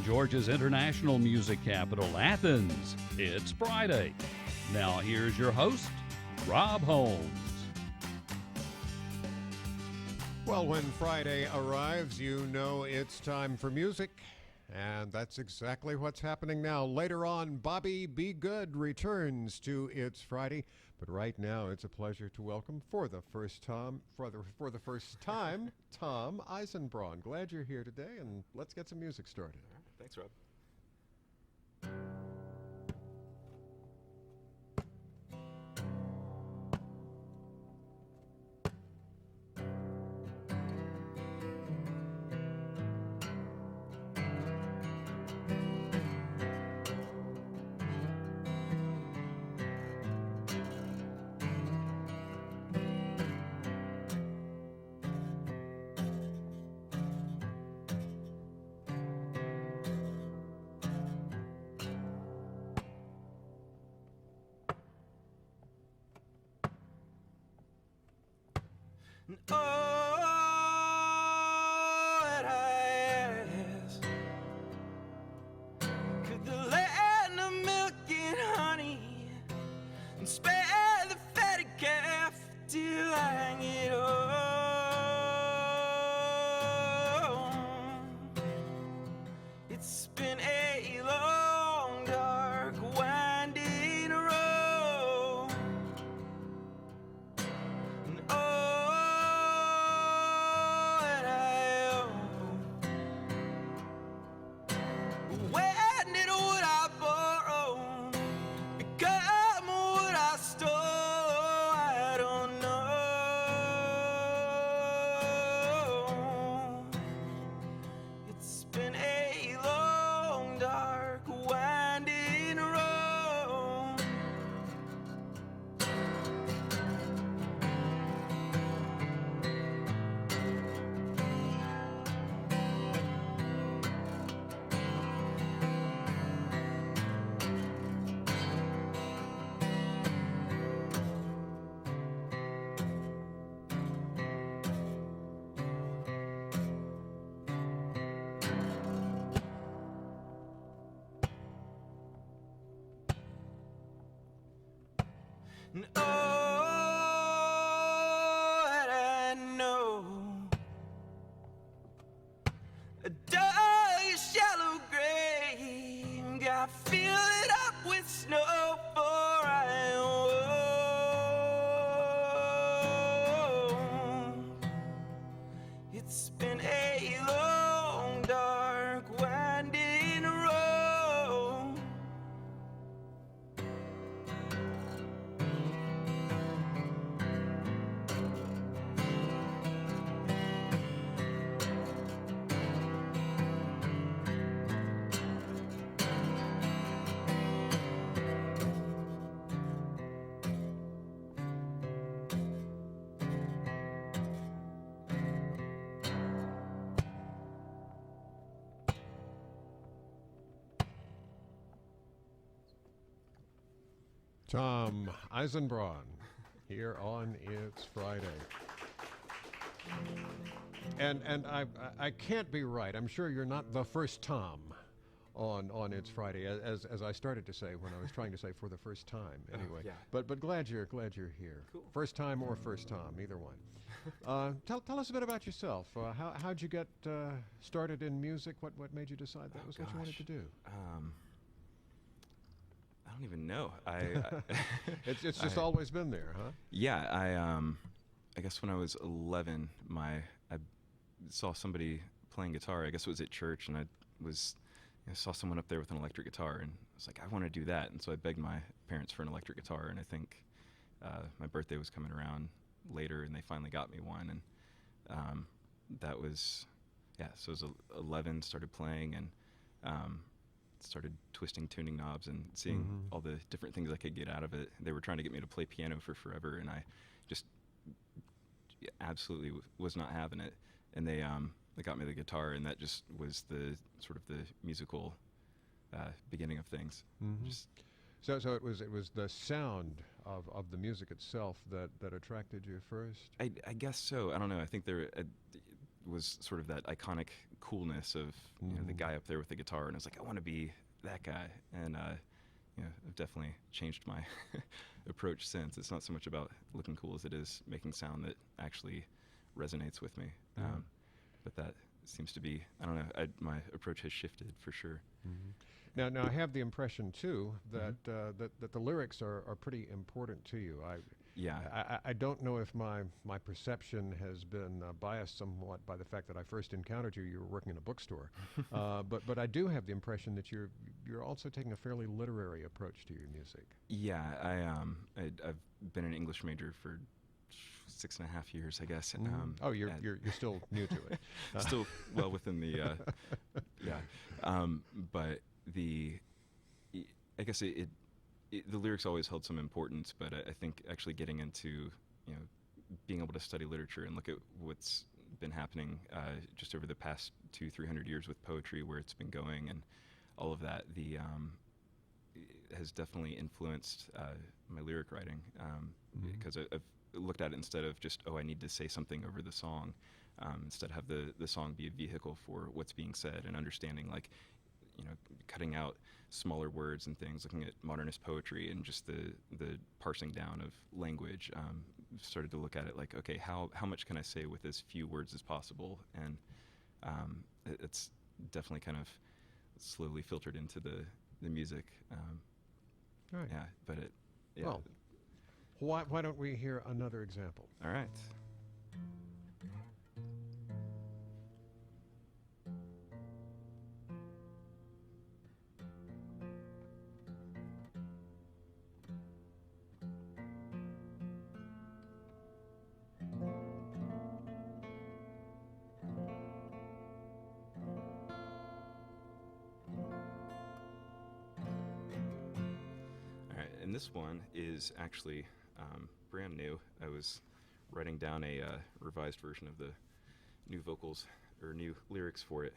Georgia's international music capital, Athens. It's Friday. Now here's your host, Rob Holmes. Well, when Friday arrives, you know it's time for music, and that's exactly what's happening now. Later on, Bobby Be Good returns to It's Friday, but right now it's a pleasure to welcome for the first time, Tom Eisenbraun. Glad you're here today, and let's get some music started. All right, thanks, Rob. Oh, and I ask, could the land of milk and honey and spare the fatty calf till I get home? It's been a long, dark, winding road. And when did what I borrowed become what I stole? I don't know. It's been a long, dark, winding road. And and I know a dark, shallow grave got filled up with snow for I own. It's been a long, dark, winding road. Tom Eisenbraun here on It's Friday. And I can't be right. I'm sure you're not the first Tom on It's Friday, as I started to say when I was trying to say for the first time. Anyway, yeah. but glad you're here. Cool. First time or first Tom, either one. Tell us a bit about yourself. How'd you get started in music? What made you decide that was what you wanted to do? I don't even know. It's just always been there, huh? Yeah, I guess when I was 11, I saw somebody playing guitar. I guess it was at church, and I saw someone up there with an electric guitar, and I was like, I want to do that. And so I begged my parents for an electric guitar, and I think my birthday was coming around later, and they finally got me one, and that was, so I was 11, started playing, and started twisting tuning knobs and seeing all the different things I could get out of it. They were trying to get me to play piano for forever, and I just absolutely was not having it. And they got me the guitar, and that just was the sort of the musical beginning of things. So it was the sound of the music itself that attracted you first? I guess so. I don't know. I think was sort of that iconic coolness of the guy up there with the guitar, and I was like, I want to be that guy. And I've definitely changed my approach since. It's not so much about looking cool as it is making sound that actually resonates with me. But that seems to be, I don't know, my approach has shifted for sure. Now I have the impression too that that the lyrics are pretty important to you. I don't know if my perception has been biased somewhat by the fact that I first encountered you. You were working in a bookstore, but I do have the impression that you're also taking a fairly literary approach to your music. Yeah, I've been an English major for 6.5 years, I guess. You're still new to it. Still well within the but I guess the lyrics always held some importance, but I think actually getting into being able to study literature and look at what's been happening just over the past 200-300 years with poetry, where it's been going, and all of that, has definitely influenced my lyric writing, because I've looked at it instead of just, I need to say something over the song, instead have the song be a vehicle for what's being said, and understanding, like, cutting out smaller words and things, looking at modernist poetry and just the parsing down of language, started to look at it like, okay, how much can I say with as few words as possible? And it's definitely kind of slowly filtered into the music. Right. Yeah, but Well, why don't we hear another example? All right. And this one is actually brand new. I was writing down a revised version of the new vocals or new lyrics for it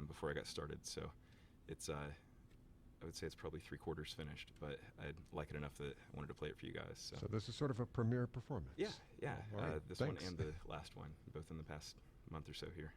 before I got started. So it's I would say it's probably 3/4 finished, but I like it enough that I wanted to play it for you guys. So this is sort of a premiere performance. Yeah. All right, This thanks. one and the last one, both in the past month or so here.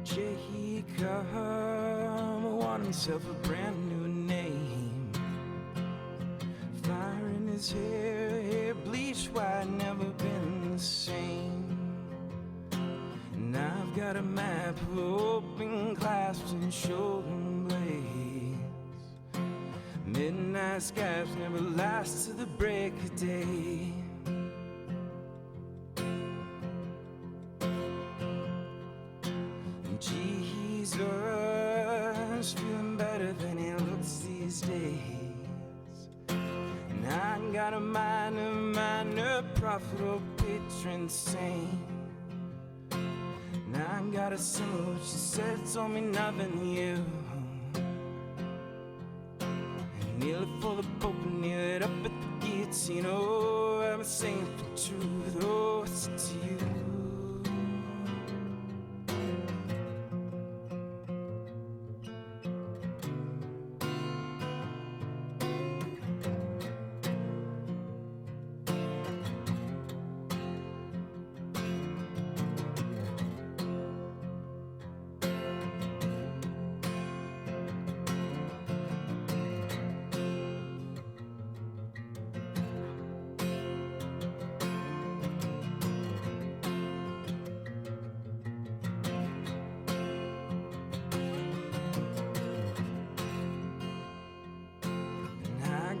Jacob won himself a brand new name. Fire in his hair bleached white, never been the same. And I've got a map of open clasps and shoulder blades. Midnight skies never last to the break of day. Jesus, feeling better than he looks these days. And I got a minor prophet or patron saint. And I got a symbol, she said, told me nothing new. And kneel it for the Pope and kneel it up at the guillotine. Oh, I'm singing for truth, oh, it's to you.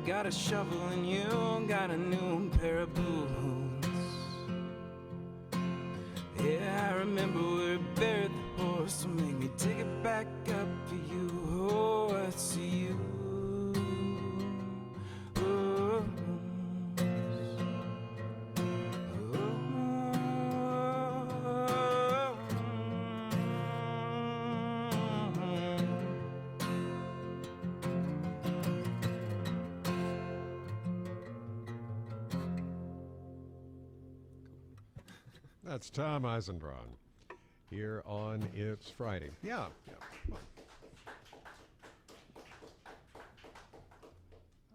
Got a shovel and you got a new pair of boots. Yeah, I remember we buried the horse to make me dig it back up for you. Oh, it's you. Oh, oh, That's Tom Eisenbraun here on It's Friday. Yeah.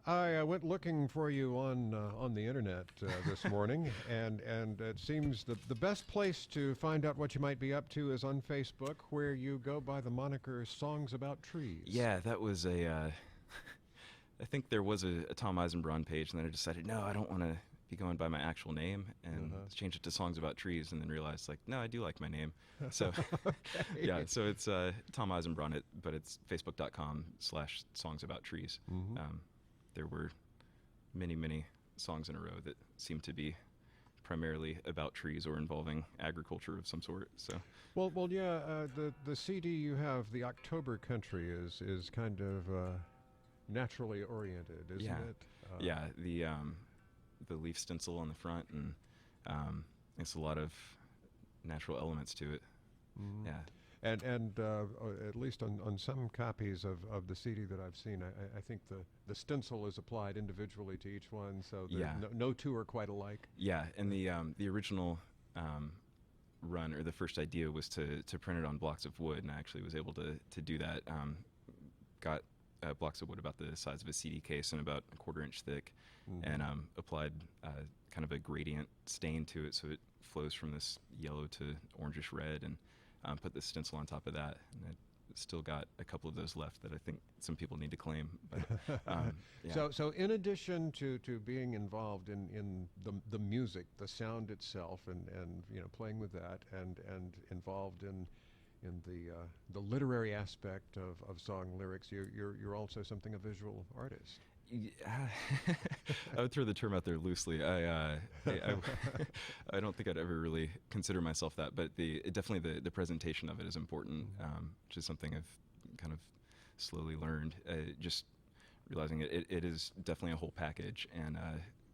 I went looking for you on the internet this morning, and it seems that the best place to find out what you might be up to is on Facebook, where you go by the moniker Songs About Trees. Yeah, that was I think there was a Tom Eisenbraun page, and then I decided, no, I don't want to be going by my actual name, and changed it to Songs About Trees, and then realized, like, no, I do like my name. So, yeah, so it's Tom Eisenbraun, but it's facebook.com/Songs About Trees. There were many songs in a row that seemed to be primarily about trees or involving agriculture of some sort. So, well, yeah. The CD you have, the October Country, is kind of naturally oriented, isn't it? Yeah, the leaf stencil on the front, and it's a lot of natural elements to it. Yeah. And at least on some copies of the CD that I've seen, I think the stencil is applied individually to each one, so no two are quite alike. Yeah, and the original run, or the first idea, was to print it on blocks of wood, and I actually was able to do that. Got blocks of wood about the size of a CD case and about a 1/4 inch thick, and applied kind of a gradient stain to it, so it flows from this yellow to orangish red, and put the stencil on top of that. And I still got a couple of those left that I think some people need to claim. But, yeah. So in addition to being involved in the music, the sound itself, and playing with that, and involved in the literary aspect of song lyrics, you're also something a visual artist. Yeah. I would throw the term out there loosely. I don't think I'd ever really consider myself that, but definitely the presentation of it is important, which is something I've kind of slowly learned. Just realizing it is definitely a whole package, and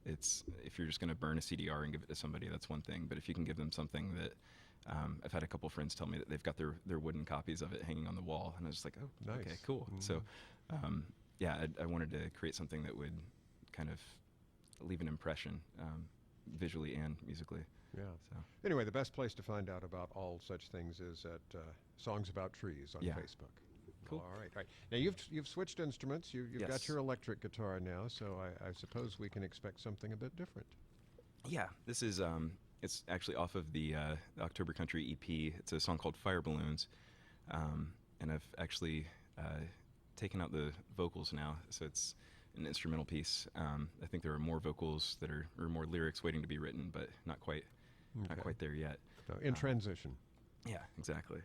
it's, if you're just going to burn a CDR and give it to somebody, that's one thing. But if you can give them something that I've had a couple friends tell me that they've got their wooden copies of it hanging on the wall, and I was just like, oh, nice. Okay, cool. So. Yeah, I wanted to create something that would kind of leave an impression, visually and musically. Yeah. So. Anyway, the best place to find out about all such things is at Songs About Trees on Facebook. Cool. All right. Now you've switched instruments. You've got your electric guitar now, so I suppose we can expect something a bit different. Yeah, this is it's actually off of the October Country EP. It's a song called Fire Balloons, and I've actually taken out the vocals now, so it's an instrumental piece. I think there are more vocals or more lyrics waiting to be written, but not quite there yet. So in transition. Yeah, exactly.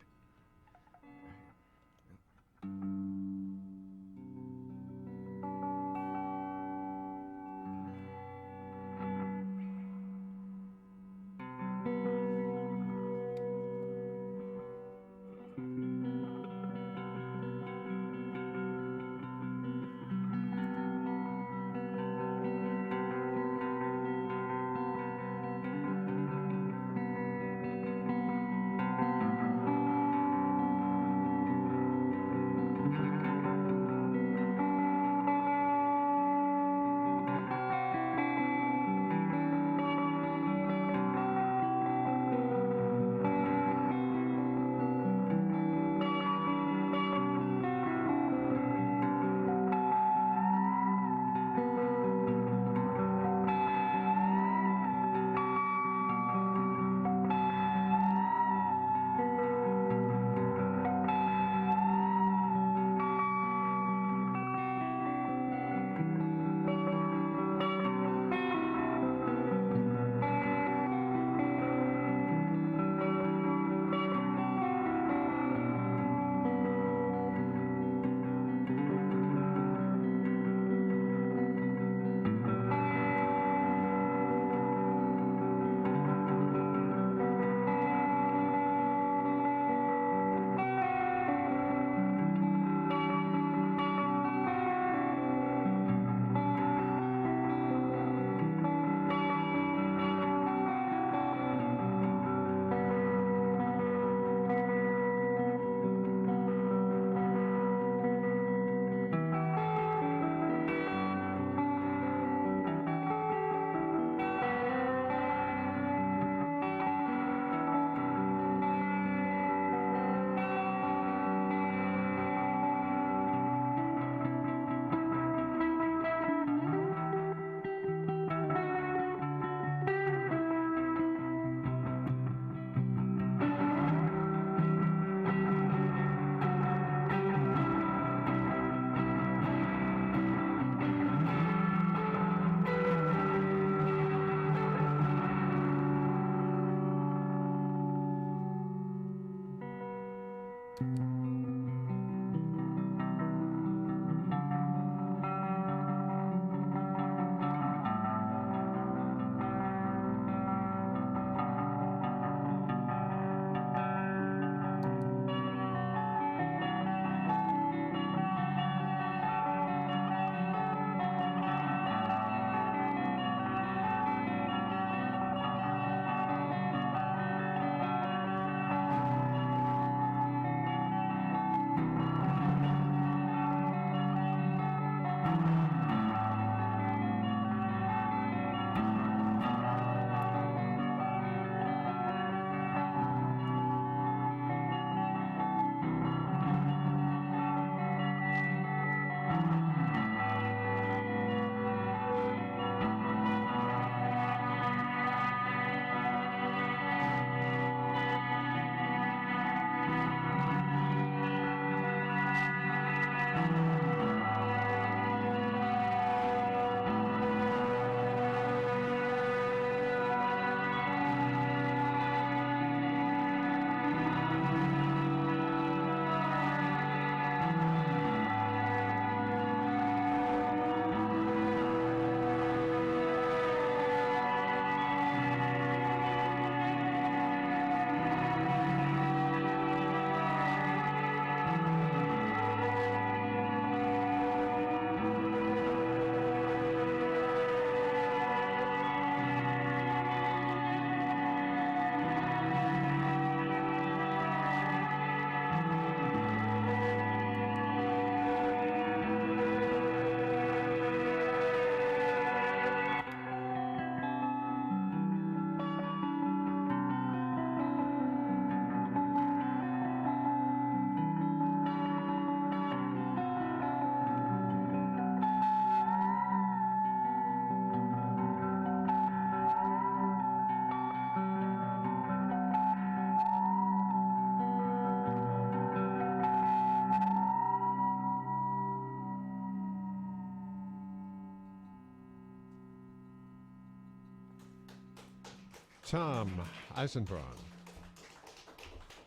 Tom Eisenbraun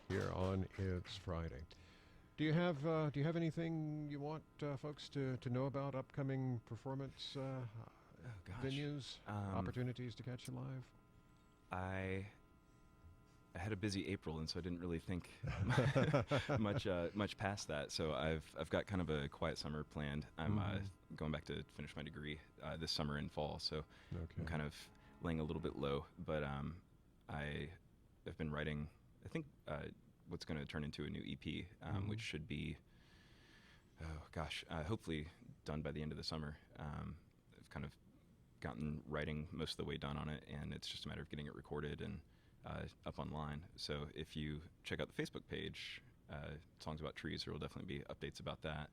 here on It's Friday. Do you have anything you want folks to know about upcoming performance venues, opportunities to catch you live? I had a busy April, and so I didn't really think much past that. So I've got kind of a quiet summer planned. I'm going back to finish my degree this summer and fall, so I'm kind of laying a little bit low. But I have been writing, I think, what's going to turn into a new EP, which should be, hopefully done by the end of the summer. I've kind of gotten writing most of the way done on it, and it's just a matter of getting it recorded and up online. So if you check out the Facebook page, Songs About Trees, there will definitely be updates about that.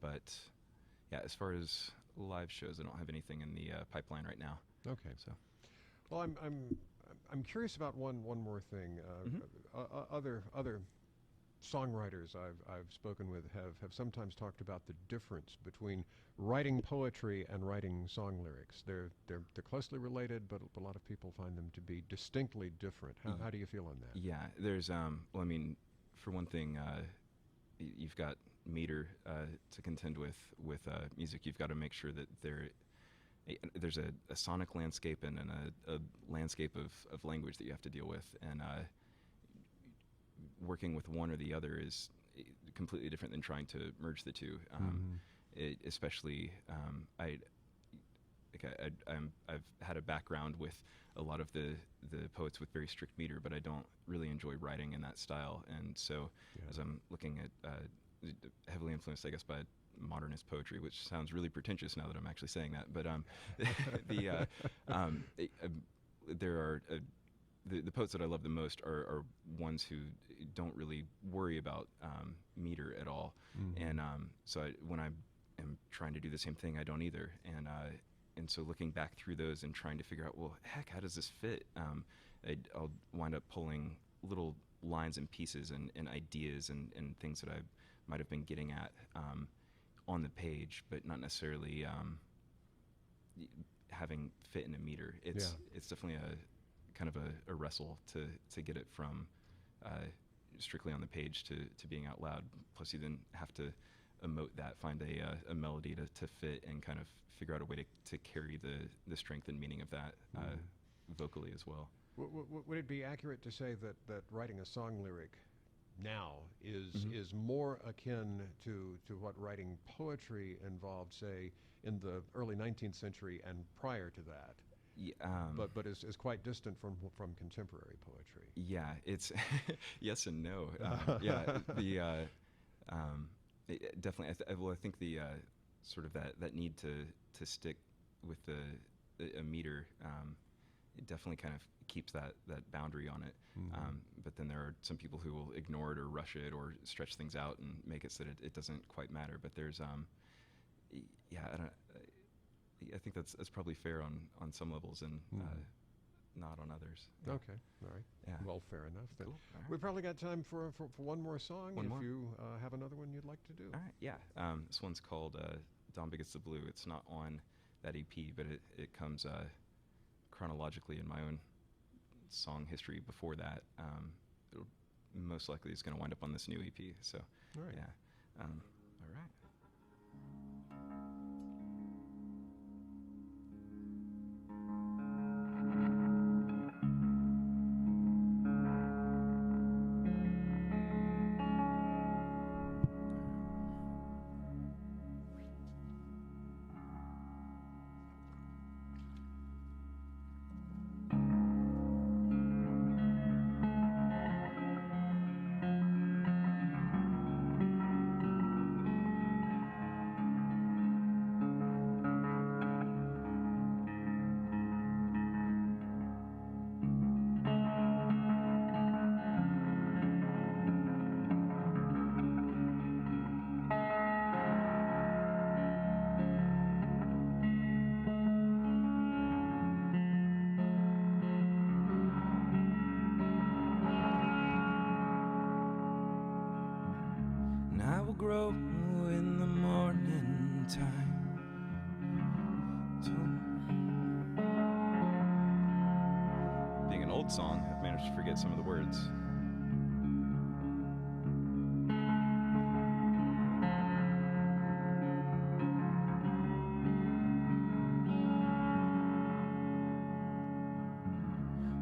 But yeah, as far as live shows, I don't have anything in the pipeline right now. Okay. So, well, I'm curious about one more thing. Other songwriters I've spoken with have sometimes talked about the difference between writing poetry and writing song lyrics. They're closely related, but a lot of people find them to be distinctly different. How do you feel on that? Yeah, there's well, I mean, for one thing, you've got meter to contend with music. You've got to make sure that there's a sonic landscape and a landscape of language that you have to deal with, and working with one or the other is completely different than trying to merge the two. Especially, I've had a background with a lot of the poets with very strict meter, but I don't really enjoy writing in that style. And so, as I'm looking at heavily influenced, I guess, by modernist poetry, which sounds really pretentious now that I'm actually saying that, but there are the poets that I love the most are ones who don't really worry about meter at all, and so when I am trying to do the same thing, I don't either, and so looking back through those and trying to figure out, well, heck, how does this fit? I'll wind up pulling little lines and pieces and ideas and things that I might have been getting at on the page, but not necessarily having fit in a meter. It's definitely a kind of a wrestle to get it from strictly on the page to being out loud. Plus, you then have to emote that, find a melody to fit, and kind of figure out a way to carry the strength and meaning of that vocally as well. Would it be accurate to say that writing a song lyric now is more akin to what writing poetry involved, say, in the early 19th century and prior to that? But is quite distant from contemporary poetry. Yeah, it's yes and no. Definitely. I think the sort of that need to stick with a meter, it definitely kind of keeps that boundary on it. But then there are some people who will ignore it or rush it or stretch things out and make it so that it doesn't quite matter. But there's I think that's probably fair on some levels and not on others. Yeah. Okay, all right. Yeah. Well, fair enough then. Cool. All right. We've probably got time for one more song. One if more. you have another one you'd like to do. All right, yeah. This one's called Dawn Begets the Blue. It's not on that EP, but it comes chronologically in my own song history before that. It'll most likely is going to wind up on this new EP. So, All right. yeah. All right. Grow in the morning time. Being an old song, I've managed to forget some of the words.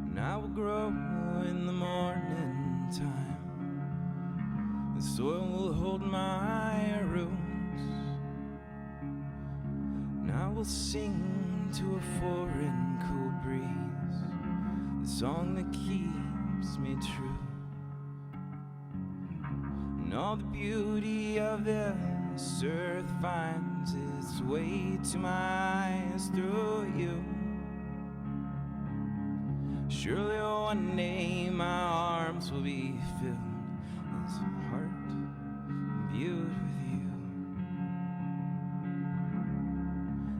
And I will grow in the morning time. The soil will hold my roots, and I will sing to a foreign cool breeze, the song that keeps me true. And all the beauty of this earth finds its way to my eyes through you. Surely one day my arms will be filled, this heart imbued with you.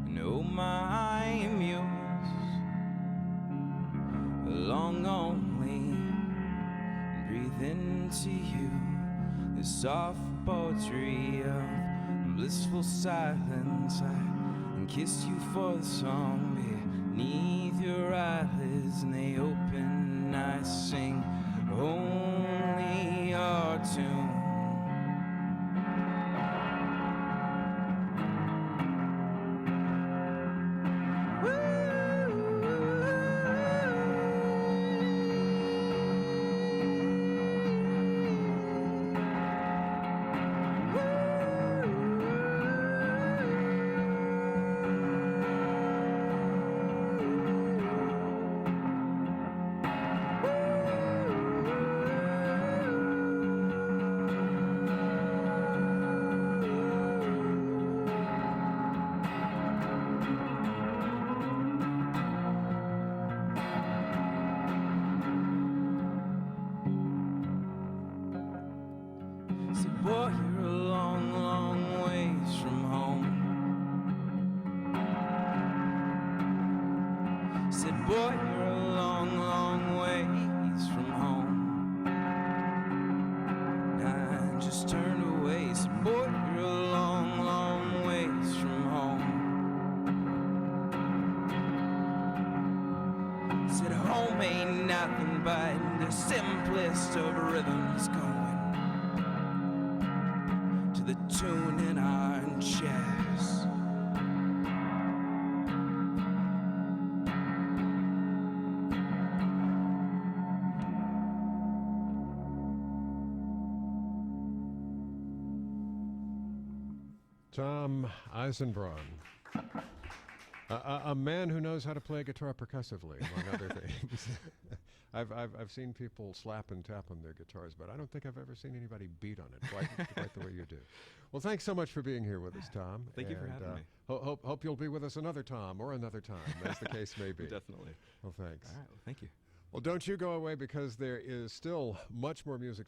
And oh my muse, long only breathe into you the soft poetry of blissful silence. I kiss you for the song beneath your eyelids, and they open, I sing only your tune. Said, boy, you're a long, long ways from home. Said, boy, you're a long, long ways from home. And I just turned away. Said, boy, you're a long, long ways from home. Said, home home ain't nothing but the simplest of rhythms going to the tune in our chest. Tom Eisenbraun, a man who knows how to play guitar percussively, among other things. I've seen people slap and tap on their guitars, but I don't think I've ever seen anybody beat on it quite the way you do. Well, thanks so much for being here with us, Tom. Thank you for having me. Hope you'll be with us another Tom or another time, as the case may be. Definitely. Well, thanks. All right. Well, thank you. Well, don't you go away, because there is still much more music